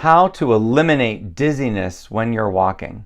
How to eliminate dizziness when you're walking.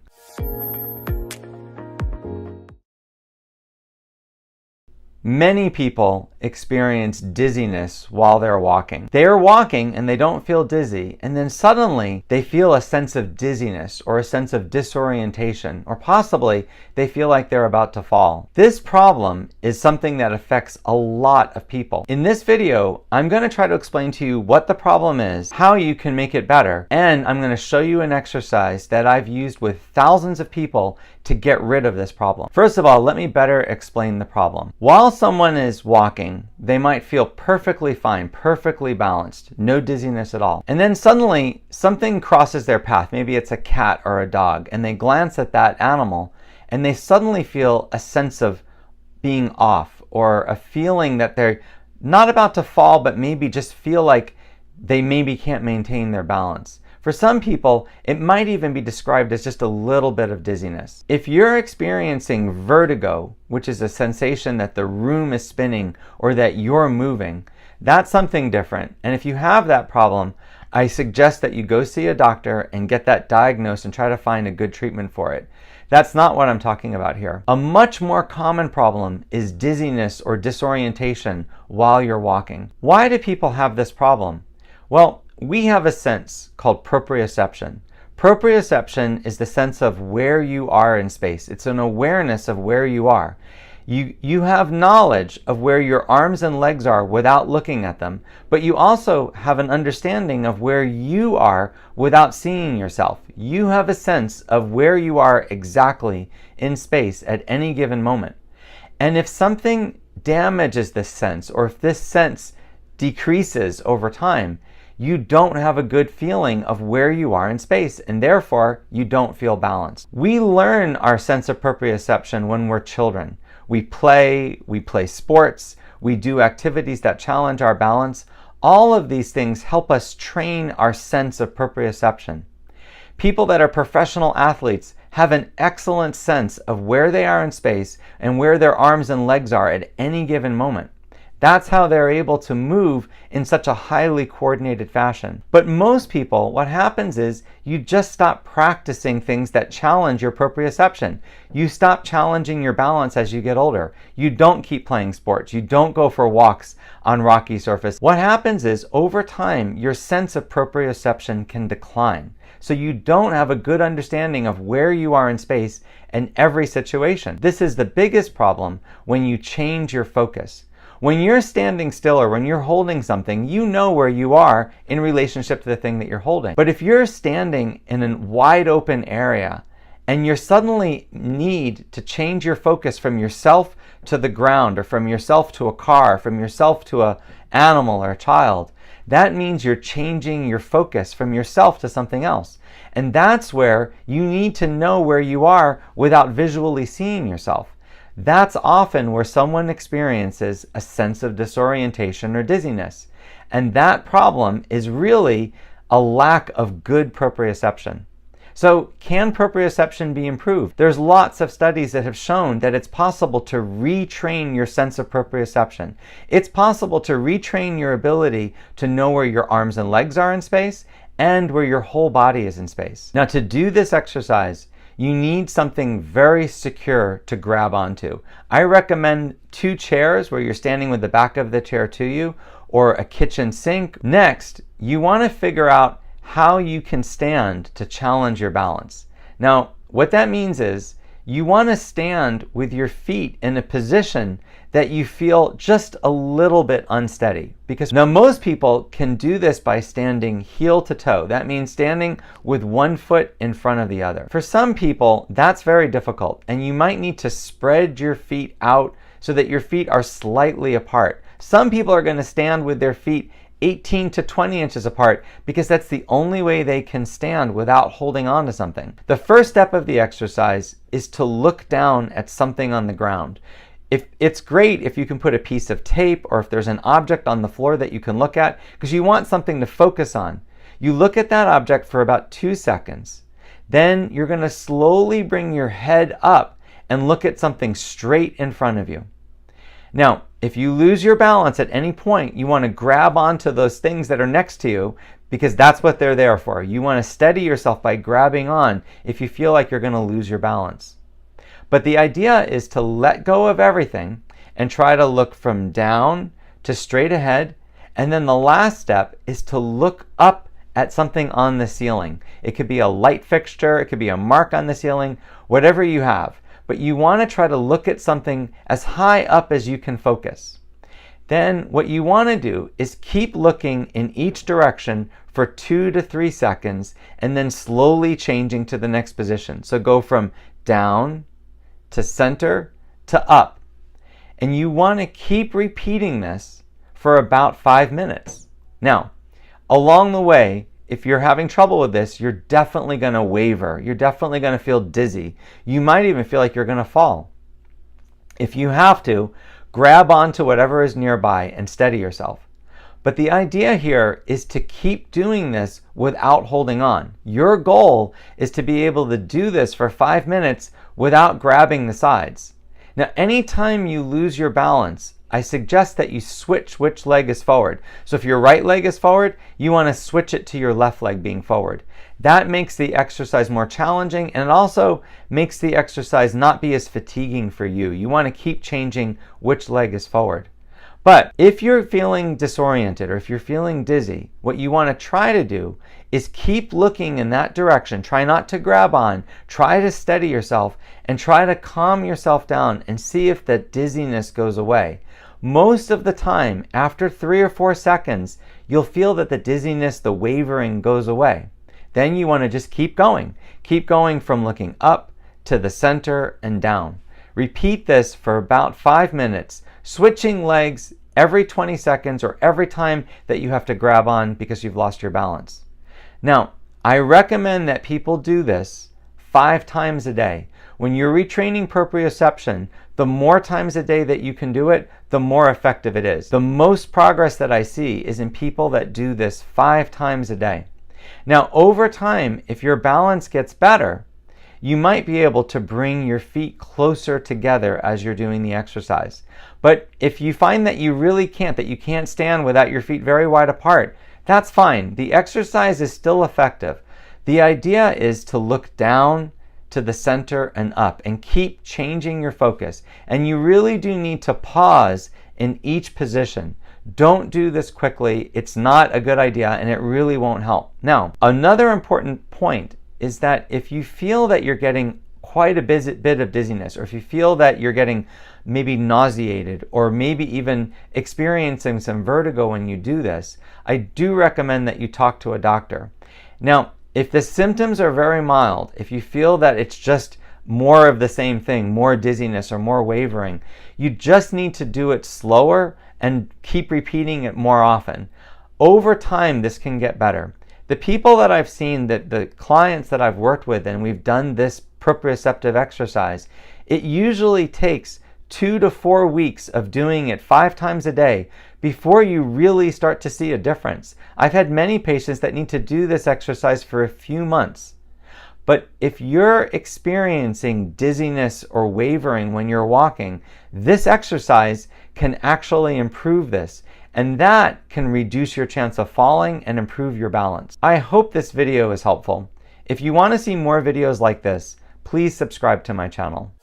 Many people experience dizziness while they're walking. They are walking and they don't feel dizzy, and then suddenly they feel a sense of dizziness or a sense of disorientation, or possibly they feel like they're about to fall. This problem is something that affects a lot of people. In this video, I'm going to try to explain to you what the problem is, how you can make it better, and I'm going to show you an exercise that I've used with thousands of people to get rid of this problem. First of all, let me better explain the problem. While someone is walking, they might feel perfectly fine, perfectly balanced, no dizziness at all. And then suddenly something crosses their path. Maybe it's a cat or a dog, and they glance at that animal and they suddenly feel a sense of being off, or a feeling that they're not about to fall, but maybe just feel like they maybe can't maintain their balance. For some people, it might even be described as just a little bit of dizziness. If you're experiencing vertigo, which is a sensation that the room is spinning or that you're moving, that's something different. And if you have that problem, I suggest that you go see a doctor and get that diagnosed and try to find a good treatment for it. That's not what I'm talking about here. A much more common problem is dizziness or disorientation while you're walking. Why do people have this problem? Well, we have a sense called proprioception. Proprioception is the sense of where you are in space. It's an awareness of where you are. You have knowledge of where your arms and legs are without looking at them, but you also have an understanding of where you are without seeing yourself. You have a sense of where you are exactly in space at any given moment. And if something damages this sense, or if this sense decreases over time, you don't have a good feeling of where you are in space, and therefore you don't feel balanced. We learn our sense of proprioception when we're children. We play sports, we do activities that challenge our balance. All of these things help us train our sense of proprioception. People that are professional athletes have an excellent sense of where they are in space and where their arms and legs are at any given moment. That's how they're able to move in such a highly coordinated fashion. But most people, what happens is you just stop practicing things that challenge your proprioception. You stop challenging your balance as you get older. You don't keep playing sports. You don't go for walks on rocky surface. What happens is over time, your sense of proprioception can decline. So you don't have a good understanding of where you are in space in every situation. This is the biggest problem when you change your focus. When you're standing still or when you're holding something, you know where you are in relationship to the thing that you're holding. But if you're standing in a wide open area and you suddenly need to change your focus from yourself to the ground, or from yourself to a car, from yourself to an animal or a child, that means you're changing your focus from yourself to something else. And that's where you need to know where you are without visually seeing yourself. That's often where someone experiences a sense of disorientation or dizziness. And that problem is really a lack of good proprioception. So can proprioception be improved? There's lots of studies that have shown that it's possible to retrain your sense of proprioception. It's possible to retrain your ability to know where your arms and legs are in space and where your whole body is in space. Now, to do this exercise, you need something very secure to grab onto. I recommend 2 chairs where you're standing with the back of the chair to you, or a kitchen sink. Next, you want to figure out how you can stand to challenge your balance. Now, what that means is you want to stand with your feet in a position that you feel just a little bit unsteady. Because now most people can do this by standing heel to toe. That means standing with one foot in front of the other. For some people, that's very difficult, and you might need to spread your feet out so that your feet are slightly apart. Some people are going to stand with their feet 18 to 20 inches apart because that's the only way they can stand without holding on to something. The first step of the exercise is to look down at something on the ground. It's great if you can put a piece of tape, or if there's an object on the floor that you can look at, because you want something to focus on. You look at that object for about 2 seconds. Then you're going to slowly bring your head up and look at something straight in front of you. Now, if you lose your balance at any point, you want to grab onto those things that are next to you, because that's what they're there for. You want to steady yourself by grabbing on if you feel like you're going to lose your balance. But the idea is to let go of everything and try to look from down to straight ahead. And then the last step is to look up at something on the ceiling. It could be a light fixture, it could be a mark on the ceiling, whatever you have. But you want to try to look at something as high up as you can focus. Then what you want to do is keep looking in each direction for 2 to 3 seconds and then slowly changing to the next position. So go from down to center to up. And you want to keep repeating this for about 5 minutes. Now, along the way, if you're having trouble with this, you're definitely going to waver. You're definitely going to feel dizzy. You might even feel like you're going to fall. If you have to, grab onto whatever is nearby and steady yourself. But the idea here is to keep doing this without holding on. Your goal is to be able to do this for 5 minutes without grabbing the sides. Now, anytime you lose your balance, I suggest that you switch which leg is forward. So if your right leg is forward, you want to switch it to your left leg being forward. That makes the exercise more challenging, and it also makes the exercise not be as fatiguing for you. You want to keep changing which leg is forward. But if you're feeling disoriented or if you're feeling dizzy, what you want to try to do is keep looking in that direction. Try not to grab on. Try to steady yourself and try to calm yourself down and see if that dizziness goes away. Most of the time, after 3 or 4 seconds, you'll feel that the dizziness, the wavering goes away. Then you want to just keep going. Keep going from looking up to the center and down. Repeat this for about 5 minutes, switching legs every 20 seconds or every time that you have to grab on because you've lost your balance. Now, I recommend that people do this 5 times a day. When you're retraining proprioception, the more times a day that you can do it, the more effective it is. The most progress that I see is in people that do this 5 times a day. Now, over time, if your balance gets better, you might be able to bring your feet closer together as you're doing the exercise. But if you find that you really can't, that you can't stand without your feet very wide apart, that's fine. The exercise is still effective. The idea is to look down to the center and up and keep changing your focus. And you really do need to pause in each position. Don't do this quickly. It's not a good idea and it really won't help. Now, another important point is that if you feel that you're getting quite a bit of dizziness, or if you feel that you're getting maybe nauseated, or maybe even experiencing some vertigo when you do this, I do recommend that you talk to a doctor. Now, if the symptoms are very mild, if you feel that it's just more of the same thing, more dizziness or more wavering, you just need to do it slower and keep repeating it more often. Over time, this can get better. The people that I've seen, the clients that I've worked with, and we've done this proprioceptive exercise, it usually takes 2 to 4 weeks of doing it 5 times a day before you really start to see a difference. I've had many patients that need to do this exercise for a few months. But if you're experiencing dizziness or wavering when you're walking, this exercise can actually improve this. And that can reduce your chance of falling and improve your balance. I hope this video is helpful. If you want to see more videos like this, please subscribe to my channel.